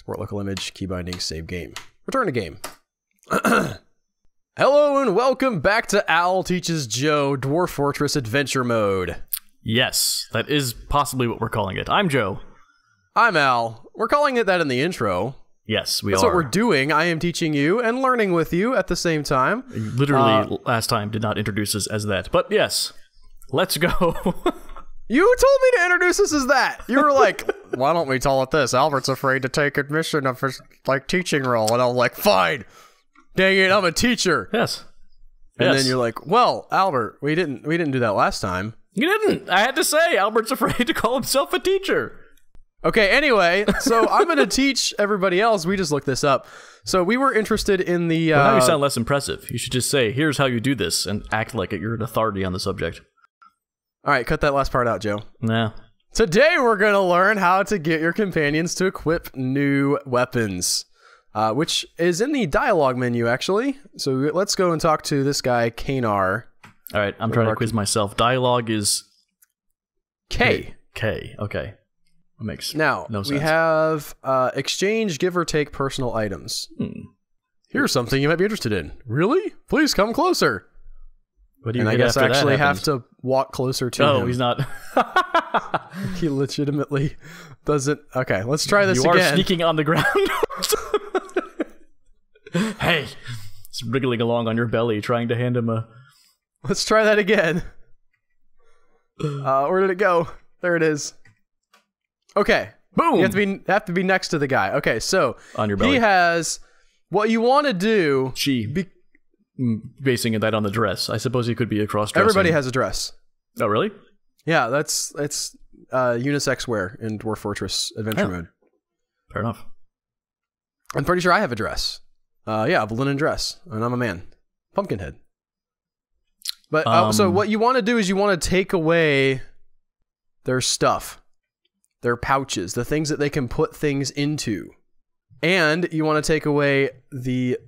Export local image, key binding, save game. Return to game. Hello and welcome back to Al Teaches Joe Dwarf Fortress Adventure Mode. Yes, that is possibly what we're calling it. I'm Joe. I'm Al. We're calling it that in the intro. Yes, That's what we're doing. I am teaching you and learning with you at the same time. Literally, last time did not introduce us as that. But yes, let's go. You told me to introduce us as that. You were like, why don't we call it this? Albert's afraid to take admission of his teaching role. And I was like, fine. Dang it, I'm a teacher. Yes. And then you're like, well, Albert, we didn't do that last time. You didn't. I had to say, Albert's afraid to call himself a teacher. Okay, anyway, so I'm going to teach everybody else. We just looked this up. So we were interested in the... Well, now you sound less impressive. You should just say, here's how you do this, and act like you're an authority on the subject. All right, cut that last part out, Joe. Nah. Today we're going to learn how to get your companions to equip new weapons, which is in the dialogue menu, actually. So let's go and talk to this guy, Kanar. All right, I'm trying to quiz myself. Dialogue is... K. K, okay. That makes no sense. We have exchange, give or take personal items. Here's something you might be interested in. Really? Please come closer. What do you I guess I actually have to walk closer to him. Oh, he's not. He legitimately doesn't. Okay, let's try this again. You are sneaking on the ground. Hey, it's wriggling along on your belly, trying to hand him a... Let's try that again. Where did it go? There it is. Okay. Boom. You have to be next to the guy. Okay, so on your belly. He has what you want to do. Basing that on the dress. I suppose he could be a cross-dressing. Everybody has a dress. Oh, really? Yeah, it's unisex wear in Dwarf Fortress Adventure Mode. Fair enough. I'm pretty sure I have a dress. Yeah, a linen dress, and I'm a man. Pumpkinhead. But so what you want to do is you want to take away their stuff, their pouches, the things that they can put things into, and you want to take away the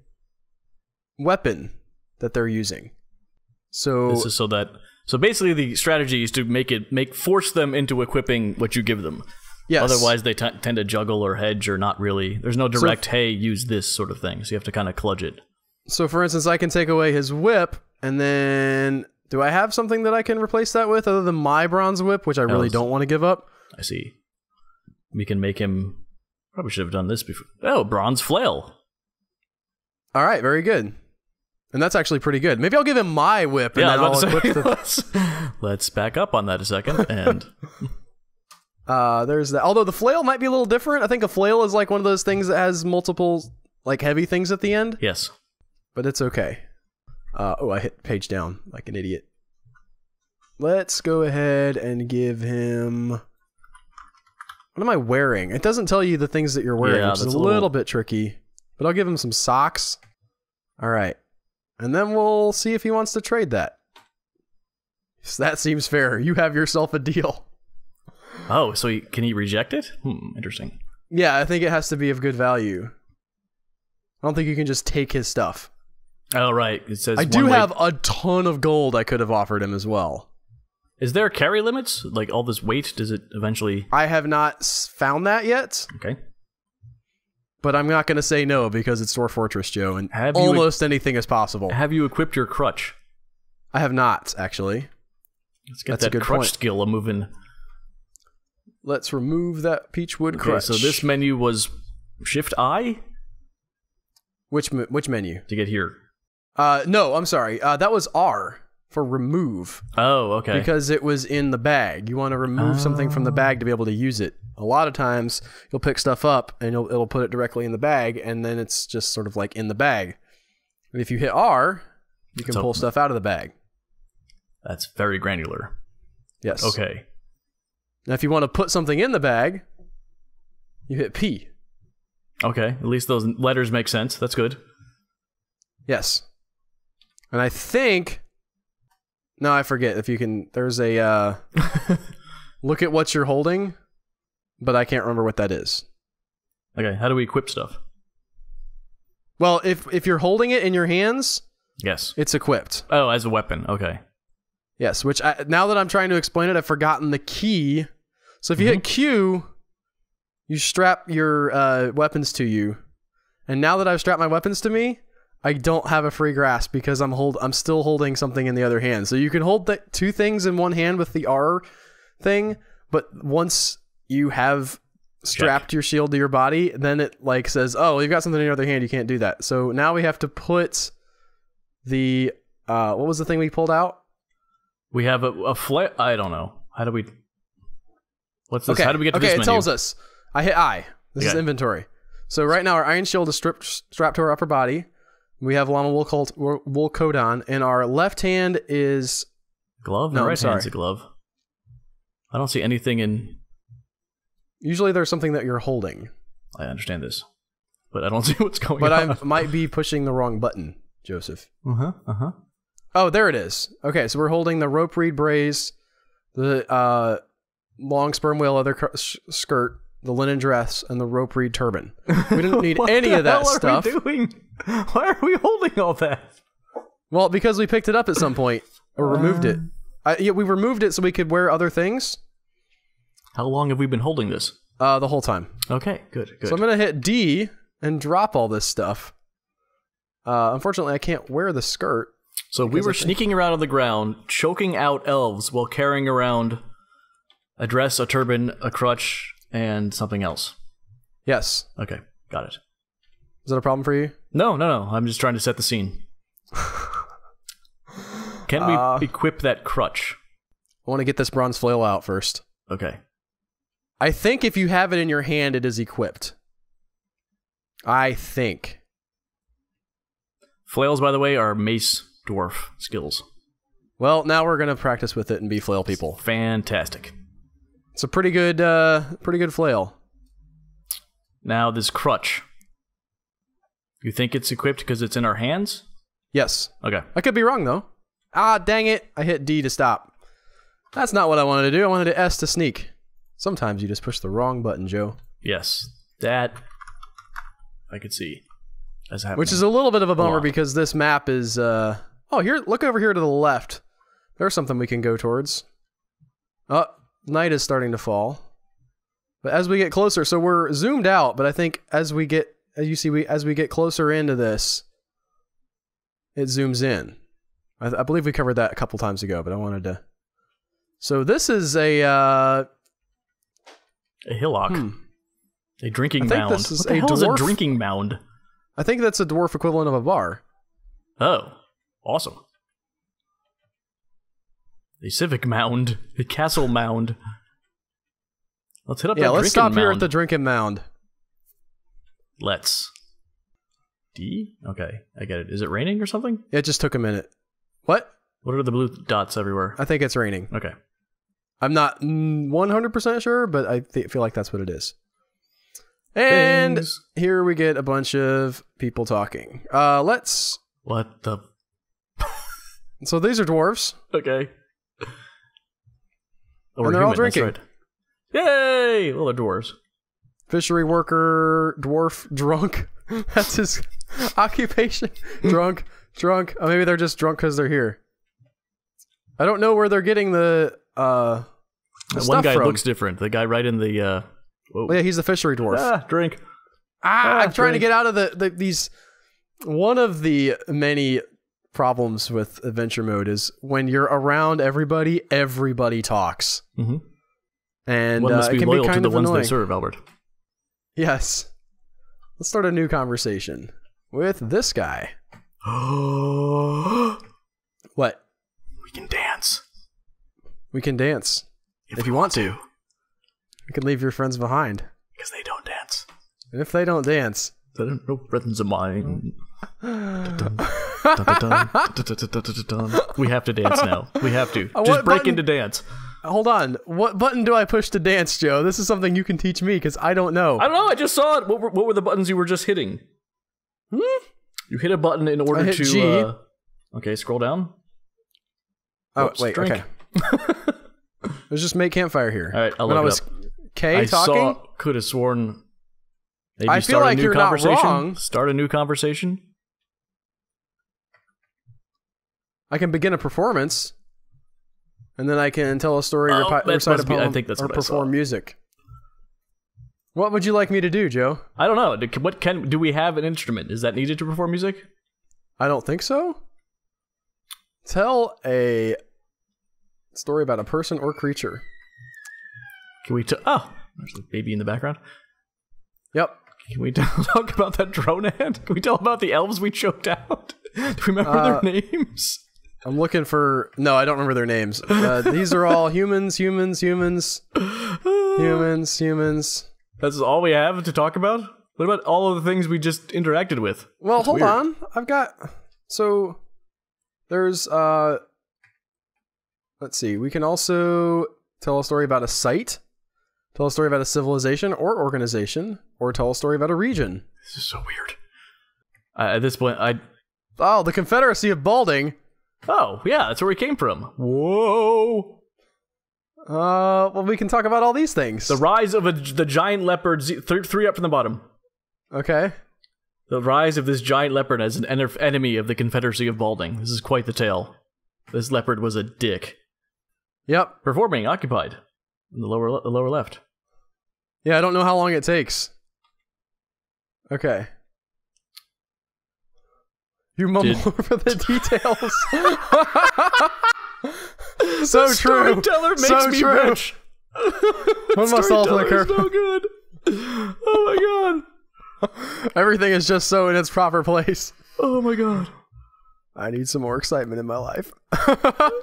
weapon that they're using. So this is so basically the strategy is to force them into equipping what you give them. Yes. Otherwise they tend to juggle or hedge or not really. There's no direct, hey, use this sort of thing. So you have to kind of kludge it. So for instance, I can take away his whip, and then do I have something that I can replace that with other than my bronze whip, which I really don't want to give up? I see. We can make him... Probably should have done this before. Oh, bronze flail. All right, very good. And that's actually pretty good. Maybe I'll give him my whip, and then I'll equip the... Let's back up on that a second, and... there's that. Although the flail might be a little different. I think a flail is like one of those things that has multiple, like, heavy things at the end. Yes. But it's okay. Oh, I hit page down like an idiot. Let's go ahead and give him... What am I wearing? It doesn't tell you the things that you're wearing, which is a little bit tricky. But I'll give him some socks. All right. And then we'll see if he wants to trade that. So that seems fair. You have yourself a deal. Oh, so can he reject it? Interesting. Yeah, I think it has to be of good value. I don't think you can just take his stuff. Oh, right. It says I do have a ton of gold I could have offered him as well. Is there carry limits? Like all this weight, does it eventually... I have not found that yet. Okay. But I'm not going to say no because it's Dwarf Fortress, Joe, and almost anything is possible. Have you equipped your crutch? I have not, actually. Let's get that crutch skill a moving. Let's remove that peachwood crutch. So this menu was Shift I? Which menu? To get here. No, I'm sorry. That was R for remove. Oh, okay. Because it was in the bag. You want to remove something from the bag to be able to use it. A lot of times, you'll pick stuff up, and it'll put it directly in the bag, and then it's just sort of like in the bag. And if you hit R, you can pull stuff out of the bag. That's very granular. Yes. Okay. Now, if you want to put something in the bag, you hit P. Okay, at least those letters make sense. That's good. Yes. And I think... No, I forget. If you can... There's a... look at what you're holding, but I can't remember what that is. Okay, how do we equip stuff? Well, if you're holding it in your hands... Yes. It's equipped. Oh, as a weapon. Okay. Yes, which now that I'm trying to explain it, I've forgotten the key. So if you hit Q, You strap your weapons to you. And now that I've strapped my weapons to me, I don't have a free grasp because I'm still holding something in the other hand. So you can hold two things in one hand with the R thing, but once you have strapped your shield to your body, then it like says, "Oh, you've got something in your other hand. You can't do that." So now we have to put the what was the thing we pulled out? We have a flare. I don't know. How do we? What's this? Okay. How do we get to this menu? It tells us. I hit I. This is inventory. So right now our iron shield is strapped to our upper body. We have llama wool coat on, and our left hand is glove. No, right hand's a glove. I don't see anything in. Usually there's something that you're holding. I understand this, but I don't see what's going on. But I might be pushing the wrong button, Joseph. Oh, there it is. Okay, so we're holding the rope reed brace, the long sperm whale leather skirt, the linen dress, and the rope reed turban. We didn't need any of that stuff. What are we doing? Why are we holding all that? Well, because we picked it up at some point or removed it. Yeah, we removed it so we could wear other things. How long have we been holding this? The whole time. Okay, good. So I'm gonna hit D and drop all this stuff. Unfortunately, I can't wear the skirt. So we were sneaking around on the ground, choking out elves while carrying around a dress, a turban, a crutch, and something else. Yes. Okay, got it. Is that a problem for you? No. I'm just trying to set the scene. Can we equip that crutch? I want to get this bronze flail out first. Okay. I think if you have it in your hand, it is equipped. I think. Flails, by the way, are mace dwarf skills. Well, now we're gonna practice with it and be flail people. Fantastic. It's a pretty good flail. Now this crutch. You think it's equipped because it's in our hands? Yes. Okay. I could be wrong though. Ah, dang it! I hit D to stop. That's not what I wanted to do. I wanted to S to sneak. Sometimes you just push the wrong button, Joe. Yes, that I could see. Which is a little bit of a bummer because this map is... Oh, here! Look over here to the left. There's something we can go towards. Oh, night is starting to fall. But as we get closer... So we're zoomed out, but I think as we get... As you see, as we get closer into this, it zooms in. I believe we covered that a couple times ago, but I wanted to... So this is a hillock. A drinking mound. What the hell is a drinking mound? I think that's a dwarf equivalent of a bar. Oh, awesome. A civic mound. A castle mound. Let's hit up that drinking mound. Yeah, let's stop here at the drinking mound. Let's. D? Okay, I get it. Is it raining or something? It just took a minute. What? What are the blue dots everywhere? I think it's raining. Okay. I'm not 100% sure, but I feel like that's what it is. And here we get a bunch of people talking. Let's... What the... So these are dwarves. Okay. Oh, and they're all drinking. Right. Yay! Well, they're dwarves. Fishery worker, dwarf, drunk. That's his occupation. Drunk. Oh, maybe they're just drunk because they're here. I don't know where they're getting the one guy looks different. The guy right in the... Whoa. Yeah, he's the fishery dwarf. Ah, drink. I'm trying to get out of these... One of the many problems with adventure mode is when you're around everybody talks. Mm-hmm. And one must be it can loyal be kind to of the ones annoying. they serve, Albert. Yes. Let's start a new conversation with this guy. What? We can dance. We can dance. If you want to. You can leave your friends behind. Because they don't dance. And if they don't dance... They don't know friends of mine. We have to dance now. We have to. Just break into dance. Hold on. What button do I push to dance, Joe? This is something you can teach me, because I don't know. I don't know. I just saw it. What were the buttons you were just hitting? You hit a button in order to... G. Okay, scroll down. Oh, wait, drink. Okay. Let's just make campfire here. All right, I'll look it up. K talking? Could have sworn... Maybe I feel like you're not wrong. Start a new conversation. I can begin a performance, and then I can tell a story, recite a poem, I think that's or what perform music. What would you like me to do, Joe? I don't know. Do we have an instrument? Is that needed to perform music? I don't think so. Tell a story about a person or creature. Can we oh, there's a baby in the background. Yep. Can we talk about that drone ant? Can we tell about the elves we choked out? Do we remember their names? I'm looking for... No, I don't remember their names. These are all humans. That's all we have to talk about? What about all of the things we just interacted with? Well, That's hold weird. on. I've got... So, there's... Let's see. We can also tell a story about a site, tell a story about a civilization or organization, or tell a story about a region. This is so weird. At this point, Oh, the Confederacy of Balding. Oh, yeah, that's where we came from. Whoa. Well, we can talk about all these things. The rise of the giant leopard, three up from the bottom. Okay. The rise of this giant leopard as an enemy of the Confederacy of Balding. This is quite the tale. This leopard was a dick. Yep. Performing, occupied. In the lower left. Yeah, I don't know how long it takes. Okay. You mumble over the details. So the true. Storyteller makes so me true. rich. Put myself in the curve. So good. Oh my god. Everything is just so in its proper place. Oh my god. I need some more excitement in my life. I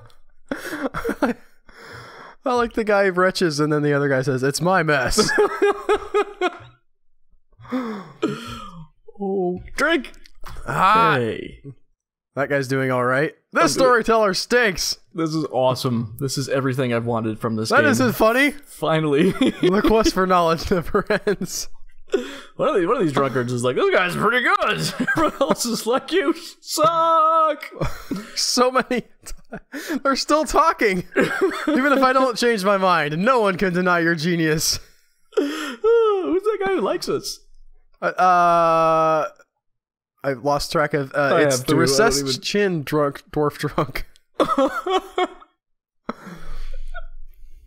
like the guy retches and then the other guy says, "It's my mess." Oh, drink. Hey. That guy's doing all right. This storyteller stinks. This is awesome. This is everything I've wanted from this game. That isn't funny. Finally. The quest for knowledge never ends. One of these drunkards is like, this guy's pretty good. Everyone else is like, you suck. So many. They're still talking. Even if I don't change my mind, no one can deny your genius. Who's that guy who likes us? I've lost track of. It's the recessed chin dwarf drunk.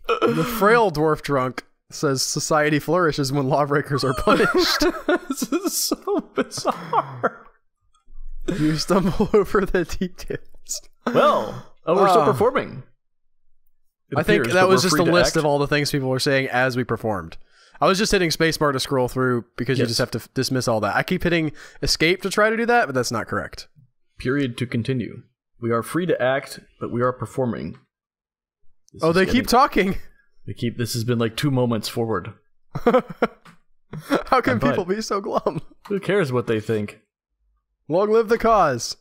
The frail dwarf drunk says society flourishes when lawbreakers are punished. This is so bizarre. You stumble over the details. Well, we're still performing. I think that was just a list of all the things people were saying as we performed. I was just hitting spacebar to scroll through because you just have to dismiss all that. I keep hitting escape to try to do that, but that's not correct. Period to continue. We are free to act, but we are performing. They keep talking. This has been like 2 moments forward. How can people be so glum? Who cares what they think? Long live the cause.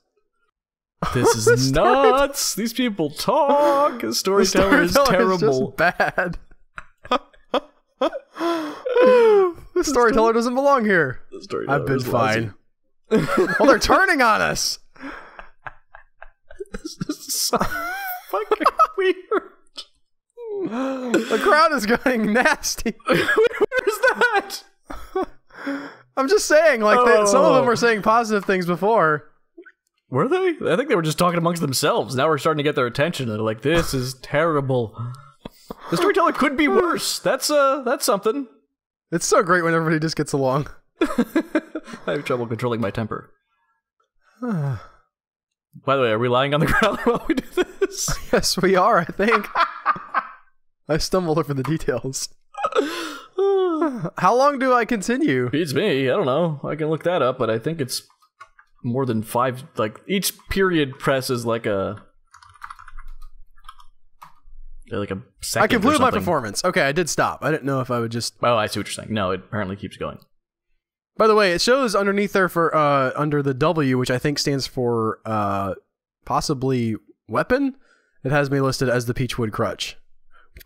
This is nuts. These people talk. The storyteller is terrible. Is just bad. The storyteller doesn't belong here. I've been fine. Well, they're turning on us. This is so fucking weird. The crowd is getting nasty. Where's that? I'm just saying, like, some of them were saying positive things before. Were they? I think they were just talking amongst themselves. Now we're starting to get their attention. They're like, this is terrible. The storyteller could be worse. That's something. It's so great when everybody just gets along. I have trouble controlling my temper. By the way, are we lying on the ground while we do this? Yes, we are, I think. I stumbled over the details. How long do I continue? Beats me. I don't know. I can look that up, but I think it's more than 5. Like, each period press is like a second. I concluded my performance. Okay, I did stop. I didn't know if I would just... Oh, I see what you're saying. No, it apparently keeps going. By the way, it shows underneath there for under the W, which I think stands for possibly weapon. It has me listed as the Peachwood Crutch.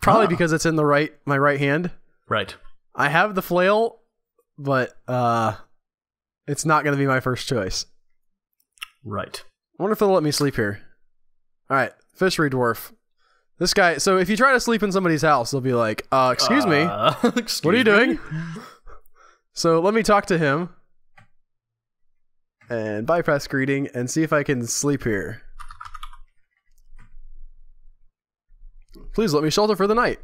Probably because it's in my right hand. Right. I have the flail, but it's not going to be my first choice. Right. I wonder if they'll let me sleep here. All right, fishery dwarf. This guy, so if you try to sleep in somebody's house, they'll be like, excuse me, what are you doing? So let me talk to him and bypass greeting and see if I can sleep here. Please let me shelter for the night.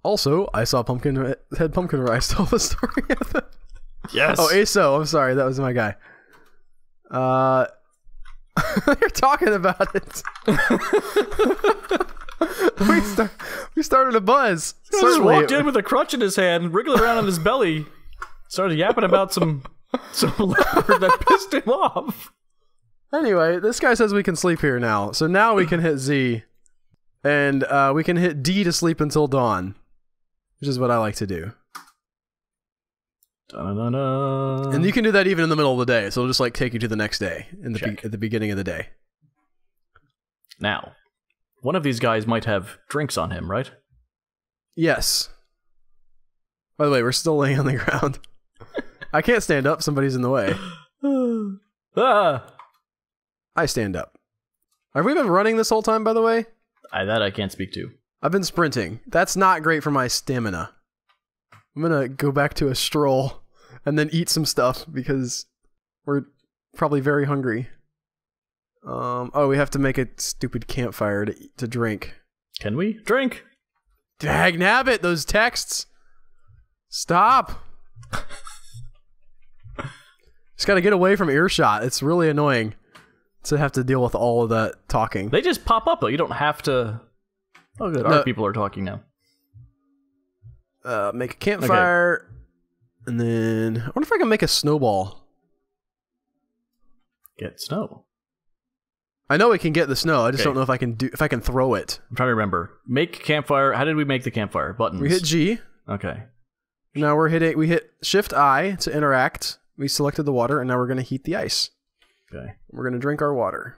Also, I saw Pumpkinhead Pumpkin Rice tell the story. Yes. Oh, ASO. I'm sorry. That was my guy. You're talking about it. we started a buzz. He just walked in with a crutch in his hand, wriggling around on his belly, started yapping about some leopard that pissed him off. Anyway, this guy says we can sleep here now. So now we can hit Z, and we can hit D to sleep until dawn, which is what I like to do. Da-da-da-da. And you can do that even in the middle of the day, so it'll just like take you to the next day at the beginning of the day. Now, one of these guys might have drinks on him, right? Yes. By the way, we're still laying on the ground. I can't stand up, somebody's in the way. I stand up. Have we been running this whole time, by the way? That I can't speak to. I've been sprinting. That's not great for my stamina. I'm gonna go back to a stroll and then eat some stuff because we're probably very hungry. Oh, we have to make a stupid campfire to drink. Can we drink? Dagnabbit, those texts. Stop. Just gotta get away from earshot. It's really annoying to have to deal with all of that talking. They just pop up though. You don't have to. Oh, good. Our people are talking now. Make a campfire, and then I wonder if I can make a snowball. Get snow. I know we can get the snow. I just don't know if I can throw it. I'm trying to remember. Make campfire. How did we make the campfire? Buttons. We hit G. Okay. Now we hit Shift I to interact. We selected the water, and now we're going to heat the ice. Okay. We're going to drink our water.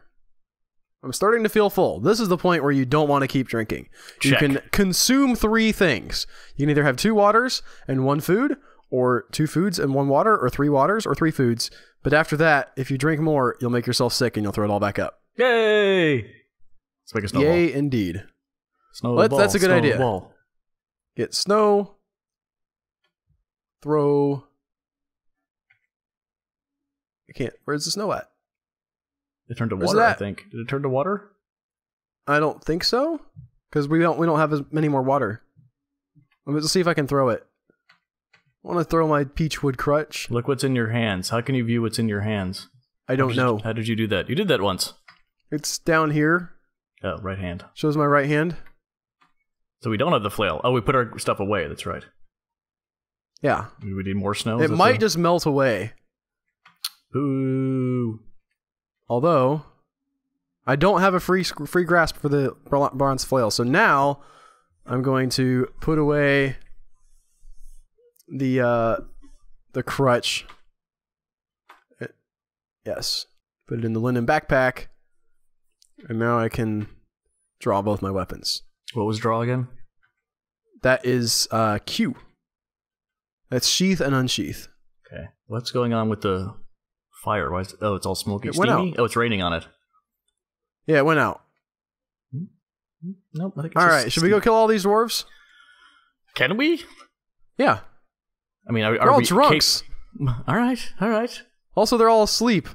I'm starting to feel full. This is the point where you don't want to keep drinking. Check. You can consume 3 things. You can either have 2 waters and 1 food, or 2 foods and 1 water, or 3 waters or 3 foods. But after that, if you drink more, you'll make yourself sick and you'll throw it all back up. Yay! Let's make a snowball. Yay, indeed. Snowball. That's a good idea. Ball. Get snow. Throw. I can't. Where's the snow at? It turned to water, I think. Did it turn to water? I don't think so, because we don't have as many more water. Let's see if I can throw it. I want to throw my peachwood crutch. Look what's in your hands. How can you view what's in your hands? I don't know. How did you do that? You did that once. It's down here. Oh, right hand. Shows my right hand. So we don't have the flail. Oh, we put our stuff away. That's right. Yeah. We need more snow. It might just melt away. Boo. Although, I don't have a free grasp for the bronze flail. So now, I'm going to put away the crutch. Yes. Put it in the linen backpack. And now I can draw both my weapons. What was draw again? That is Q. That's sheath and unsheath. Okay. What's going on with the fire? Why is it, it's all smoky, steamy? Oh, it's raining on it. Yeah, it went out. Nope. I think it's all right, should we go kill all these dwarves? Can we? Yeah. I mean, they're all drunks. All right. Also, they're all asleep.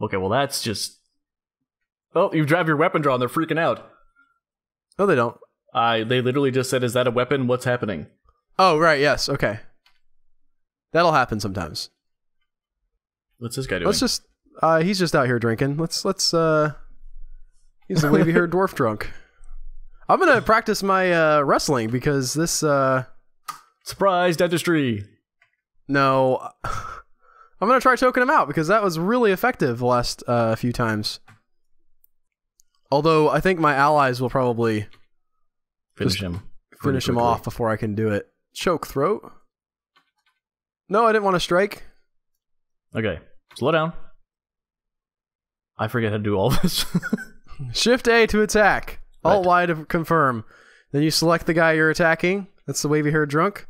Okay, well, that's just... Oh, you have your weapon drawn. They're freaking out. No, they don't. They literally just said, is that a weapon? What's happening? Oh, right, yes, okay. That'll happen sometimes. What's this guy doing? Let's just... he's just out here drinking. Let's he's a wavy-haired dwarf drunk. I'm gonna practice my wrestling because this surprise dentistry. No, I'm gonna try choking him out because that was really effective the last few times. Although I think my allies will probably finish him off before I can do it. Choke throat. No, I didn't want to strike. Okay, slow down. I forget how to do all this. Shift A to attack. Right. Alt Y to confirm. Then you select the guy you're attacking. That's the wavy haired drunk.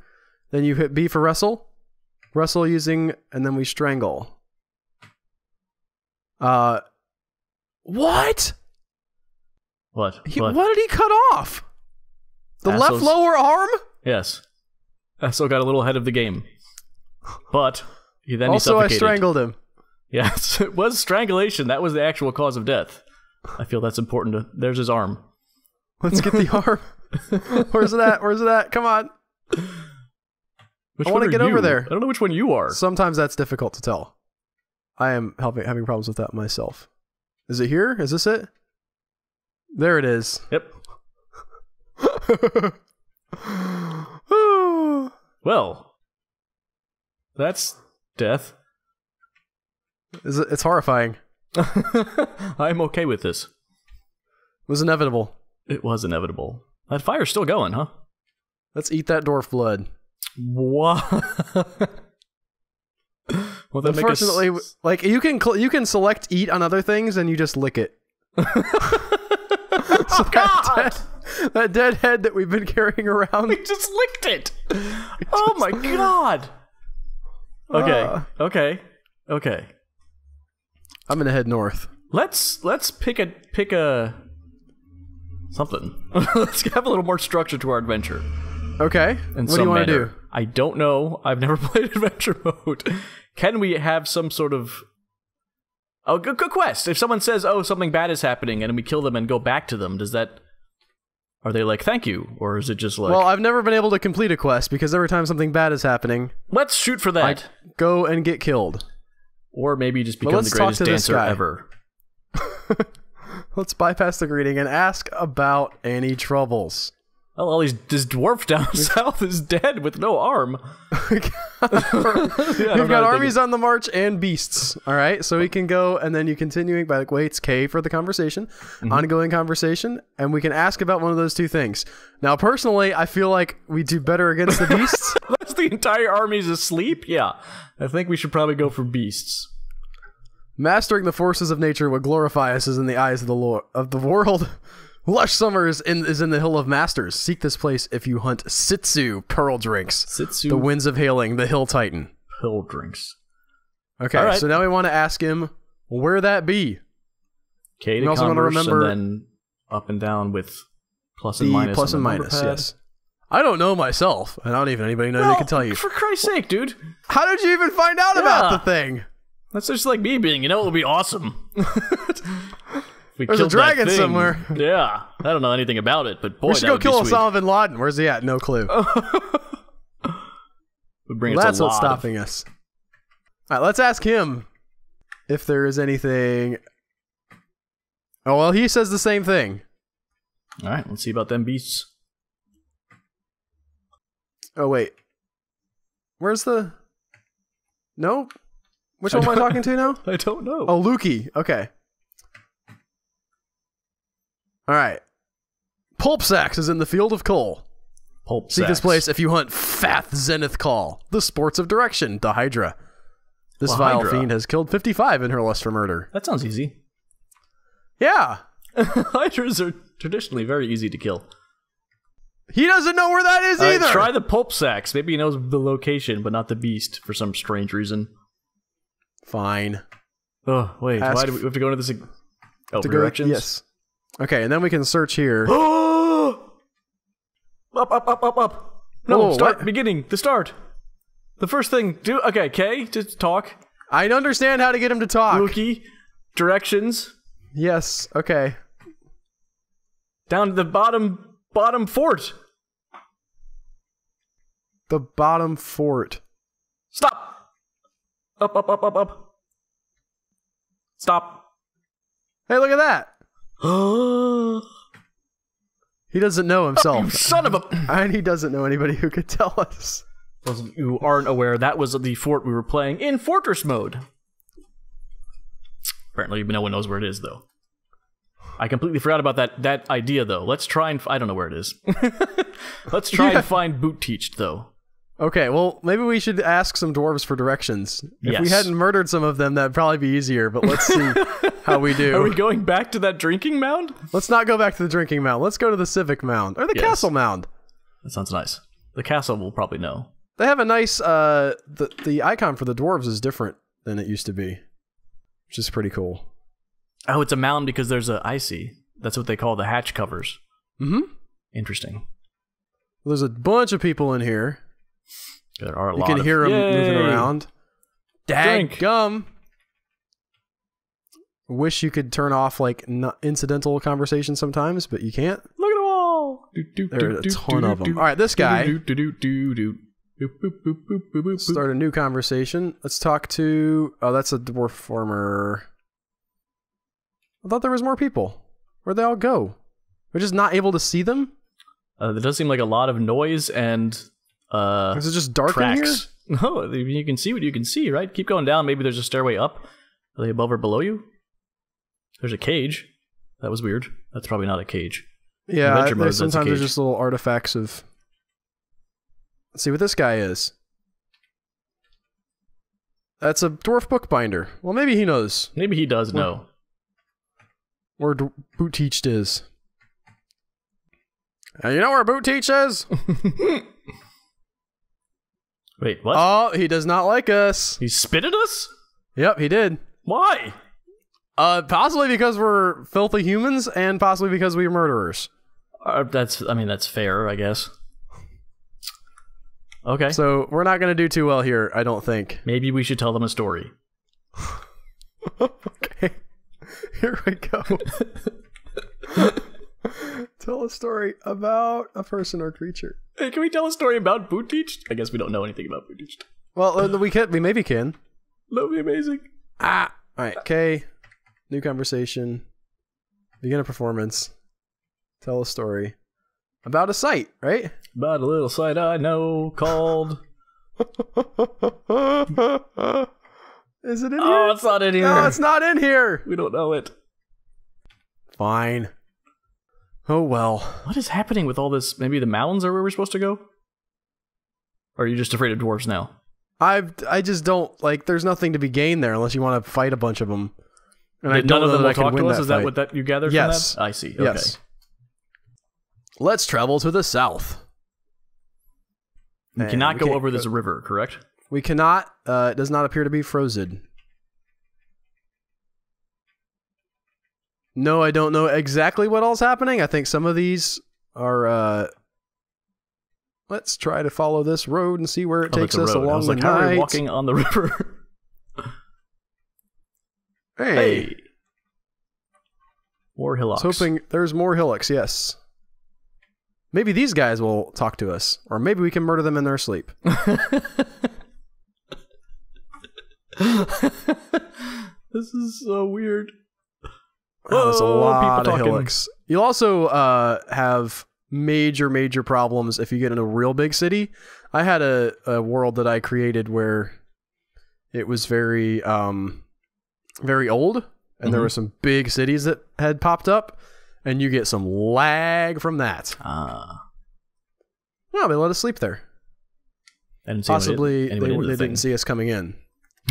Then you hit B for wrestle. Wrestle using, and then we strangle. What? What? What did he cut off? The Assos. left lower arm? Yes. Asso got a little ahead of the game. But he I strangled him. Yes, it was strangulation. That was the actual cause of death. I feel that's important. There's his arm. Let's get the arm. Where's it at? Where's it at? Come on. I want to get over there. I don't know which one you are. Sometimes that's difficult to tell. I am having problems with that myself. Is it here? Is this it? There it is. Yep. Well, that's death. It's horrifying. I'm okay with this. It was inevitable. It was inevitable. That fire's still going, huh? Let's eat that dwarf blood. What? Well, unfortunately, like you can select eat on other things and you just lick it. So that dead head that we've been carrying around. We just licked it. Oh my god. Okay. I'm gonna head north. Let's pick a something. Let's have a little more structure to our adventure. Okay. What do you want to do? I don't know. I've never played adventure mode. Can we have some sort of good quest? If someone says, "Oh, something bad is happening," and we kill them and go back to them, are they like, "Thank you," or is it just like? Well, I've never been able to complete a quest because every time something bad is happening, let's shoot for that. I go and get killed, or maybe just become the greatest dancer ever. Let's bypass the greeting and ask about any troubles. Well, this dwarf down south is dead with no arm. We've got armies on the march and beasts. All right, so we can go and then you continuing by way it's K for the conversation, ongoing conversation, and we can ask about one of those two things. Now, personally, I feel like we do better against the beasts. Unless the entire army's asleep, yeah, I think we should probably go for beasts. Mastering the forces of nature would glorify us as in the eyes of the world. Lush summer is in the Hill of Masters. Seek this place if you hunt Sitsu pearl drinks. Sitsu. The winds of hailing, the hill titan. Pearl drinks. Okay, right. So now we want to ask him where that be. K to also want to remember, and then up and down with plus and minus. Plus and minus, yes. I don't know myself. I don't even anybody know they can tell you. For Christ's sake, dude. How did you even find out about the thing? That's just like me being, it would be awesome. There's a dragon somewhere. Yeah. I don't know anything about it, but boy, we should go kill Osama bin Laden. Where's he at? No clue. That's what's stopping us. All right, let's ask him if there is anything. Oh, well, he says the same thing. All right, let's see about them beasts. Oh, wait. Where's the... No? Which one am I talking to now? I don't know. Oh, Lukey. Okay. All right. Pulp Sax is in the field of coal. Pulp Seek this place if you hunt Fath Zenith Call, the sports of direction, the Hydra. This vile fiend has killed 55 in her lust for murder. That sounds easy. Yeah. Hydras are traditionally very easy to kill. He doesn't know where that is either. Try the Pulp Sax. Maybe he knows the location, but not the beast for some strange reason. Fine. Oh, wait. Why do we have to go into this? Oh, directions? Yes. Okay, and then we can search here. Up. No, start. What? Beginning. The start. The first thing. Okay, K, just talk. I understand how to get him to talk. Lukey. Directions. Yes, okay. Down to the bottom fort. The bottom fort. Stop. Up. Stop. Hey, look at that. He doesn't know himself. You son of a... And he doesn't know anybody who could tell us. Those of you who aren't aware, that was the fort we were playing in Fortress Mode. Apparently no one knows where it is, though. I completely forgot about that idea, though. Let's try and... I don't know where it is. Let's try and find Boot Teached, though. Okay, well, maybe we should ask some dwarves for directions. If we hadn't murdered some of them, that'd probably be easier, but let's see how we do. Are we going back to that drinking mound? Let's not go back to the drinking mound. Let's go to the civic mound. Or the castle mound. That sounds nice. The castle will probably know. They have a nice... the icon for the dwarves is different than it used to be. Which is pretty cool. Oh, it's a mound because there's a... I see. That's what they call the hatch covers. Mm-hmm. Interesting. There's a bunch of people in here. There are a lot. You can hear them moving around. Daggum. Wish you could turn off like incidental conversation sometimes, but you can't. Look at them all. There's a ton of them. All right, this guy. Start a new conversation. Let's talk to... Oh, that's a dwarf farmer. I thought there was more people. Where'd they all go? We're just not able to see them? There does seem like a lot of noise and... Is it just dark tracks. in here? No, you can see what you can see, right? Keep going down. Maybe there's a stairway up. Are they above or below you? There's a cage. That was weird. That's probably not a cage. Yeah, sometimes there's just little artifacts of... Let's see what this guy is. That's a dwarf bookbinder. Well, maybe he knows. Maybe he does know. Where Boot Teached is. You know where Boot Teach is? Wait, what? Oh, he does not like us. He spit at us? Yep, he did. Why? Possibly because we're filthy humans, and possibly because we're murderers. That's fair, I guess. Okay. So we're not going to do too well here, I don't think. Maybe we should tell them a story. Okay. Here we go. Tell a story about a person or creature. Hey, can we tell a story about Boot Teached? I guess we don't know anything about Boot Teached. Well, we maybe can. That would be amazing. All right, okay. New conversation. Begin a performance. Tell a story. About a site, right? About a little site I know called... Is it in here? Oh, it's not in here. No, it's not in here. We don't know it. Fine. Oh, well. What is happening with all this? Maybe the mountains are where we're supposed to go? Or are you just afraid of dwarves now? I just don't, like, there's nothing to be gained there unless you want to fight a bunch of them. And I don't none of know them that will I can talk win to us? that Is that fight. what that you gathered Yes. from that? I see. Okay. Yes. Let's travel to the south. We cannot go over this river, correct? We cannot. It does not appear to be frozen. No, I don't know exactly what all's happening. I think some of these are... Let's try to follow this road and see where it takes us along the night. How are we walking on the river? Hey. More hillocks. I was hoping there's more hillocks, yes. Maybe these guys will talk to us. Or maybe we can murder them in their sleep. This is so weird. There's a lot of hillocks. You'll also have major problems if you get in a real big city. I had a world that I created where it was very very old, and there were some big cities that had popped up, and you get some lag from that. No, they let us sleep there. Possibly they didn't see us coming in.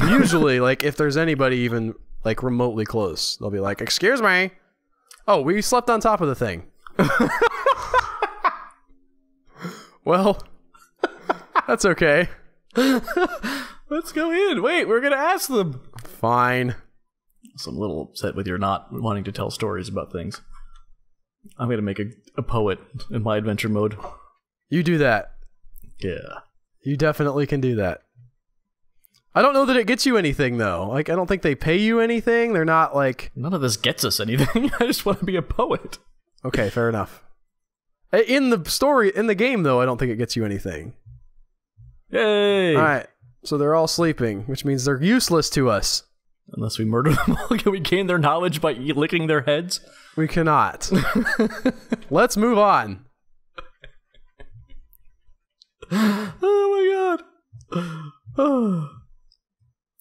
Usually, like, if there's anybody even like remotely close, they'll be like, "Excuse me." Oh, we slept on top of the thing. Well, that's okay. Let's go in. Wait, we're gonna ask them. Fine. I'm a little upset with your not wanting to tell stories about things. I'm gonna make a poet in my adventure mode. You do that. Yeah. You definitely can do that. I don't know that it gets you anything, though. Like, I don't think they pay you anything. They're not, like... None of this gets us anything. I just want to be a poet. Okay, fair enough. In the story, in the game, though, I don't think it gets you anything. Yay! Alright, so they're all sleeping, which means they're useless to us. Unless we murder them all. Can we gain their knowledge by licking their heads? We cannot. Let's move on. Oh my god.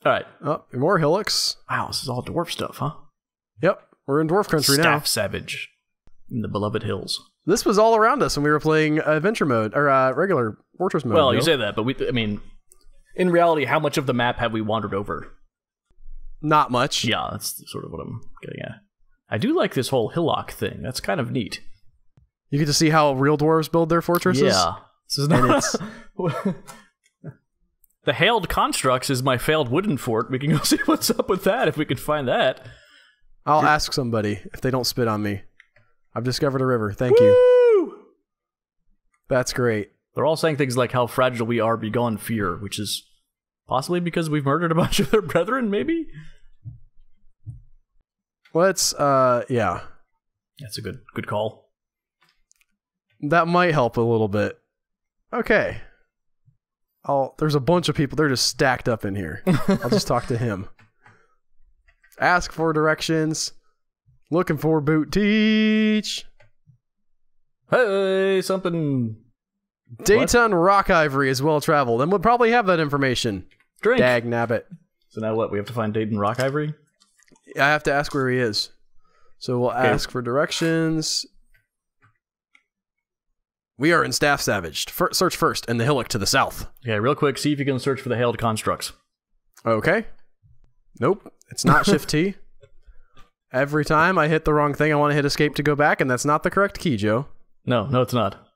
Alright. Oh, more hillocks. Wow, this is all dwarf stuff, huh? Yep, we're in dwarf country now. Staff Savage. In the beloved hills. This was all around us when we were playing adventure mode, or regular fortress mode. Well, you say that, but in reality, how much of the map have we wandered over? Not much. Yeah, that's sort of what I'm getting at. I do like this whole hillock thing. That's kind of neat. You get to see how real dwarves build their fortresses? Yeah. This is not... The hailed constructs is my failed wooden fort. We can go see what's up with that if we can find that. I'll ask somebody if they don't spit on me. I've discovered a river. Thank you. That's great. They're all saying things like how fragile we are, begone fear, which is possibly because we've murdered a bunch of their brethren, maybe? Let's, yeah. That's a good call. That might help a little bit. Okay. There's a bunch of people. They're just stacked up in here. I'll just talk to him. Ask for directions. Looking for boot teach. Hey, something. Data and rock ivory is well traveled, and we'll probably have that information. Drink. Dag nabbit. So now what? We have to find Dayton rock ivory? I have to ask where he is. So we'll ask for directions. We are in Staff Savage. Search first in the hillock to the south. Okay, real quick, see if you can search for the hailed constructs. Okay. Nope. It's not Shift T. Every time I hit the wrong thing, I want to hit escape to go back, and that's not the correct key, Joe. No, it's not.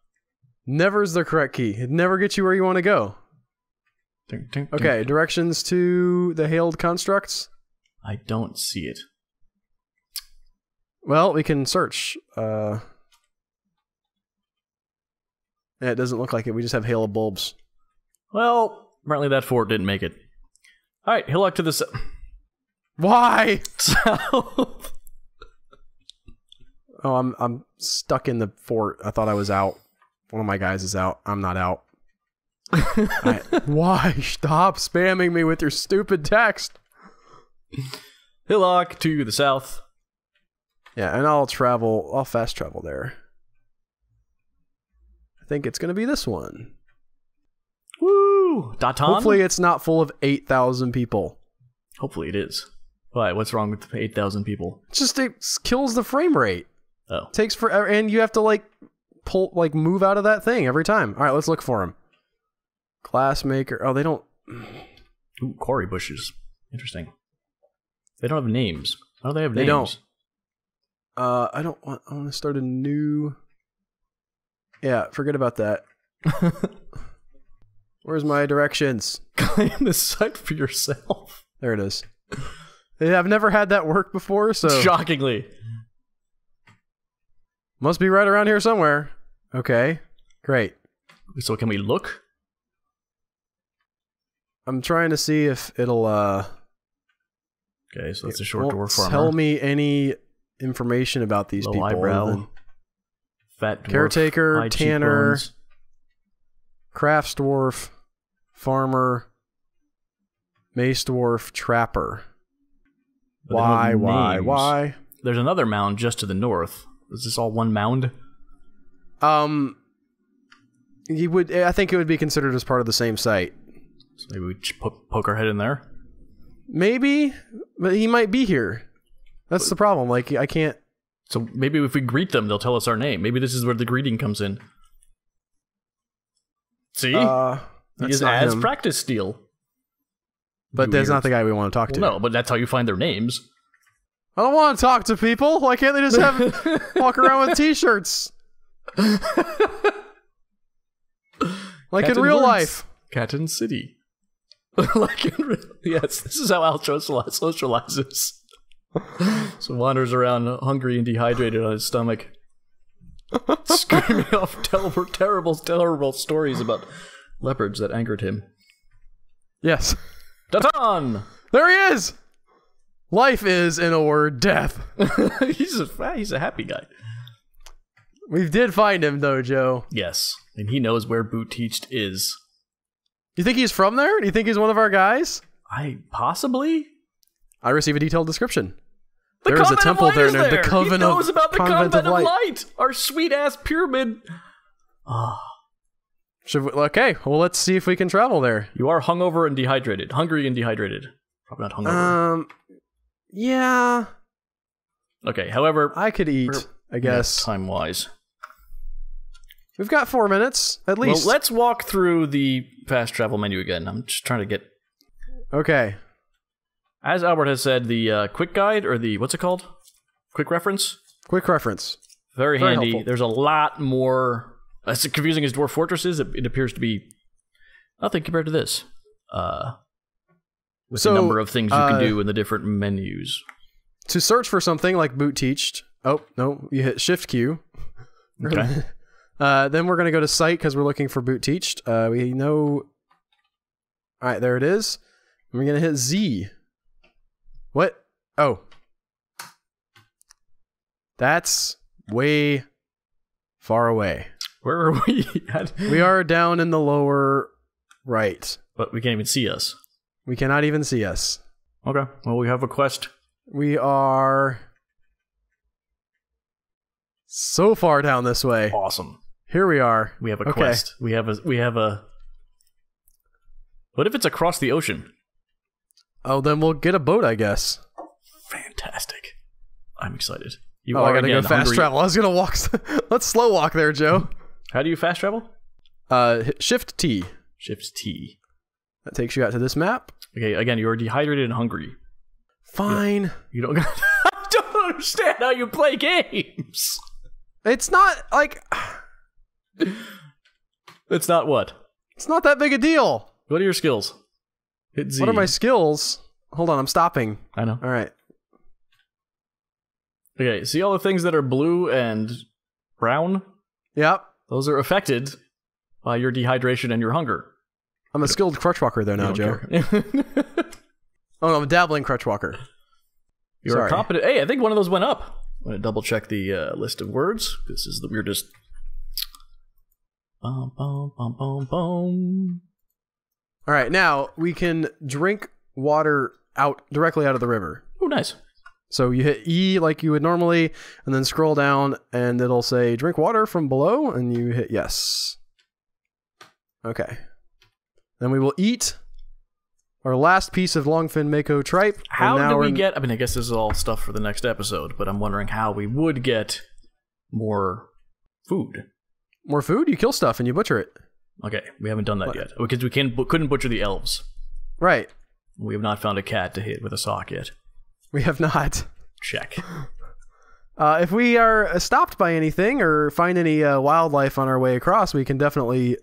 Never is the correct key. It never gets you where you want to go. Ding, ding, Okay, ding. directions to the hailed constructs. I don't see it. Well, we can search. It doesn't look like it. We just have hail of bulbs. Well, apparently that fort didn't make it. All right, hillock to the Why? south. Oh, I'm stuck in the fort. I thought I was out. One of my guys is out. I'm not out. Why? Stop spamming me with your stupid text. Hillock to the south. Yeah, and I'll fast travel there. I think it's going to be this one. Woo! Datan? Hopefully it's not full of 8,000 people. Hopefully it is. Why? What's wrong with 8,000 people? It kills the frame rate. Oh. Takes forever, and you have to move out of that thing every time. All right, let's look for him. Glassmaker. Oh, they don't. Ooh, quarry bushes. Interesting. They don't have names. How do they have names? They don't. I want to start a new. Yeah, forget about that. Where's my directions? Claim the site for yourself. There it is. I've never had that work before, so shockingly. Must be right around here somewhere. Okay, great. So can we look? I'm trying to see if it'll. Okay, so that's a short dwarf farmer. Tell me any information about these people. Eyebrow, fat dwarf, caretaker, tanner, crafts dwarf, farmer, mace dwarf, trapper. Why? There's another mound just to the north. Is this all one mound? I think it would be considered as part of the same site. So maybe we poke our head in there? Maybe, but he might be here. That's the problem. Like, I can't... So maybe if we greet them, they'll tell us our name. Maybe this is where the greeting comes in. See? He just adds practice steal. But that's not the guy we want to talk to. No, but that's how you find their names. I don't want to talk to people. Why can't they just walk around with t-shirts? Like in real life. Catton City. Yes, this is how Al socializes. So wanders around hungry and dehydrated on his stomach, screaming off terrible stories about leopards that angered him. Yes. Datan! There he is! Life is, in a word, death. He's a happy guy. We did find him, though, Joe. Yes, and he knows where Boot Teached is. You think he's from there? Do you think he's one of our guys? Possibly. I receive a detailed description. There is a temple there named the Convent of Light. Our sweet ass pyramid. Okay, well, let's see if we can travel there. You are hungover and dehydrated. Hungry and dehydrated. Probably not hungover. Yeah. Okay, however, I could eat, I guess. Time wise. We've got 4 minutes, at least. Well, let's walk through the fast travel menu again. I'm just trying to get... Okay. As Albert has said, the quick guide, or the... What's it called? Quick reference? Quick reference. Very handy. Helpful. There's a lot more... As confusing as Dwarf Fortress is, it appears to be nothing compared to this. With the number of things you can do in the different menus. To search for something like Boot Teached... Oh, no. You hit Shift Q. Okay. Then we're going to go to site because we're looking for Boot Teached. We know... Alright, there it is. And we're going to hit Z. What? Oh. That's way far away. Where are we at? We are down in the lower right. But we can't even see us. We cannot even see us. Okay. Well, we have a quest. We are so far down this way. Awesome. Here we are. We have a quest. We have a. What if it's across the ocean? Oh, then we'll get a boat, I guess. Fantastic. I'm excited. I gotta go fast travel. I was gonna walk. Let's slow walk there, Joe. How do you fast travel? Hit Shift T. Shift T. That takes you out to this map. Okay, again, you're dehydrated and hungry. Fine. You don't. I don't understand how you play games. It's not like. It's not what? It's not that big a deal. What are your skills? Hit Z. What are my skills? Hold on, I'm stopping. I know. All right. Okay, see all the things that are blue and brown? Yep. Those are affected by your dehydration and your hunger. I'm a skilled crutch walker though now, Joe. Oh, no, I'm a dabbling crutch walker. You're a competent. Hey, I think one of those went up. I'm going to double check the list of words. This is the weirdest. Bum, bum, bum, bum, bum. All right, now we can drink water directly out of the river. Oh, nice. So you hit E like you would normally, and then scroll down, and it'll say drink water from below, and you hit yes. Okay. Then we will eat our last piece of longfin mako tripe. How do we get... I mean, I guess this is all stuff for the next episode, but I'm wondering how we would get more food. More food? You kill stuff and you butcher it. Okay, we haven't done that yet. Because we couldn't butcher the elves. Right. We have not found a cat to hit with a sock yet. We have not. Check. If we are stopped by anything or find any wildlife on our way across, we can definitely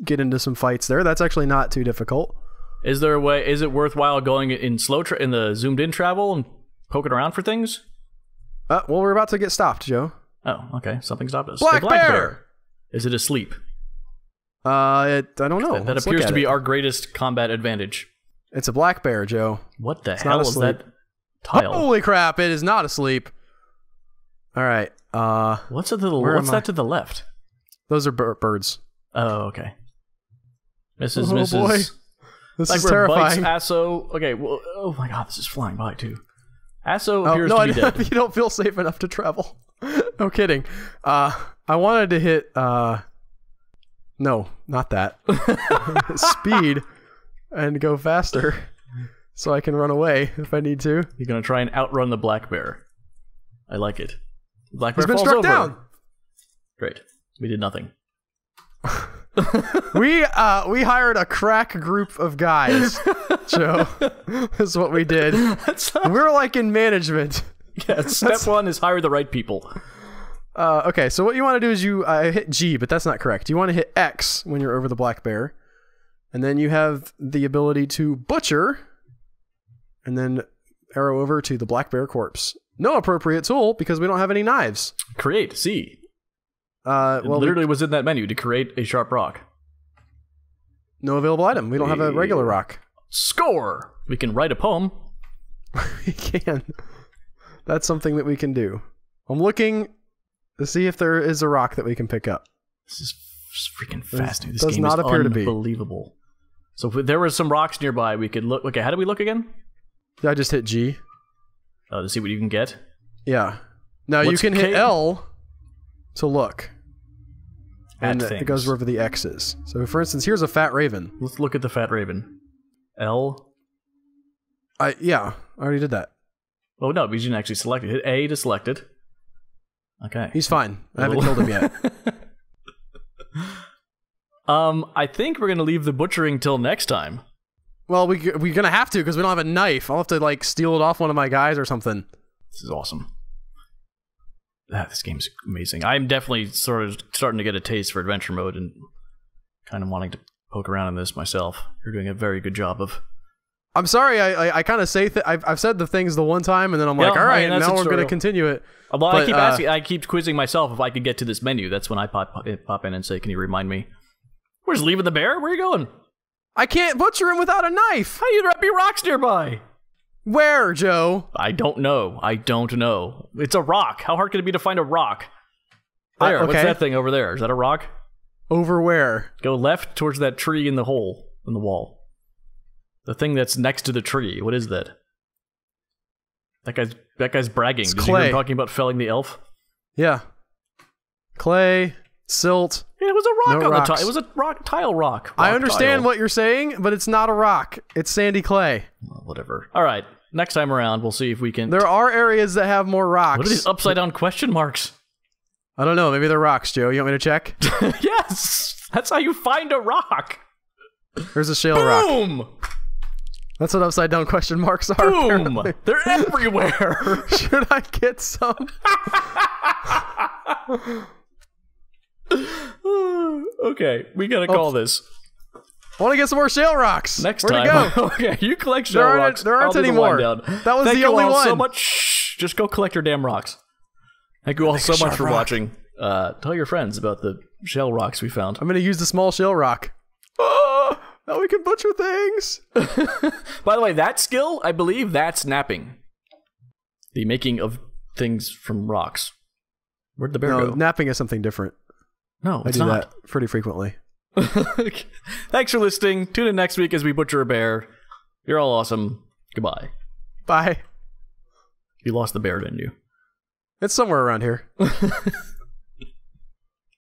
get into some fights there. That's actually not too difficult. Is there a way? Is it worthwhile going in in the zoomed in travel and poking around for things? Well, we're about to get stopped, Joe. Oh, okay. Something stopped us. Black bear! Is it asleep? I don't know. That appears to be our greatest combat advantage. It's a black bear, Joe. What the hell is that tile? Holy crap! It is not asleep. All right. What's that to the left? Those are birds. Oh, okay. Mrs. Boy. This is terrifying. Asso. Okay. Well, oh my God, this is flying by too. Asso appears to be dead. You don't feel safe enough to travel. No kidding. I wanted to hit. No, not that. Speed and go faster, so I can run away if I need to. You're gonna try and outrun the black bear. I like it. Black bear He's been struck down. Great. We did nothing. we hired a crack group of guys, Joe. Is what we did. We're like in management. Yeah, step one is hire the right people. Okay, so what you want to do is you hit G, but that's not correct. You want to hit X when you're over the black bear. And then you have the ability to butcher. And then arrow over to the black bear corpse. No appropriate tool because we don't have any knives. Create, C. Well, literally was in that menu to create a sharp rock. No available item. We don't have a regular rock. Score! We can write a poem. We can. That's something that we can do. I'm looking to see if there is a rock that we can pick up. This is freaking fascinating. This does game not is appear to be unbelievable. So if there were some rocks nearby, we could look. Okay, how do we look again? I just hit G. Oh, to see what you can get? Yeah. Now you can hit L to look. And it goes wherever the X is. So for instance, here's a fat raven. Let's look at the fat raven. L. Yeah, I already did that. Oh no, we didn't actually select it. Hit A to select it. Okay. He's fine. I haven't killed him yet. I think we're gonna leave the butchering till next time. Well, we're gonna have to because we don't have a knife. I'll have to like steal it off one of my guys or something. This is awesome. This game's amazing. I'm definitely sort of starting to get a taste for adventure mode and kind of wanting to poke around in this myself. You're doing a very good job of... I'm sorry, I kind of say... I've said the things the one time, and then I'm like, all right, now we're going to continue it. Well, but, I keep quizzing myself if I could get to this menu. That's when I pop in and say, can you remind me? Where's leaving the bear? Where are you going? I can't butcher him without a knife. How do you be rocks nearby? Where, Joe? I don't know. I don't know. It's a rock. How hard could it be to find a rock? There, what's that thing over there? Is that a rock? Over where? Go left towards that tree in the hole in the wall. The thing that's next to the tree. What is that? That guy's bragging. It's Did clay. you hear him talking about felling the elf? Yeah. Clay, silt. Yeah, it was a rock on rocks. the top. It was a tile rock. I understand what you're saying, but it's not a rock. It's sandy clay. Well, whatever. All right. Next time around, we'll see if we can... There are areas that have more rocks. What are these upside-down question marks? I don't know. Maybe they're rocks, Joe. You want me to check? Yes! That's how you find a rock! There's a shale rock. Boom! That's what upside down question marks are. Boom! Apparently. They're everywhere! Should I get some? Okay, we gotta call this. I want to get some more shale rocks. Next Where'd time. it go? Okay, you collect shale rocks. There aren't I'll do any the more. wind down. That was Thank the you only all one. so much. Shh, just go collect your damn rocks. Thank you all so much for watching. Tell your friends about the shale rocks we found. I'm going to use the small shale rock. Oh, now we can butcher things. By the way, that skill, I believe that's napping. The making of things from rocks. Where'd the bear go? Napping is something different. No, it's I do not. that pretty frequently. Thanks for listening. Tune in next week as we butcher a bear. You're all awesome. Goodbye. Bye. You lost the bear, didn't you? It's somewhere around here.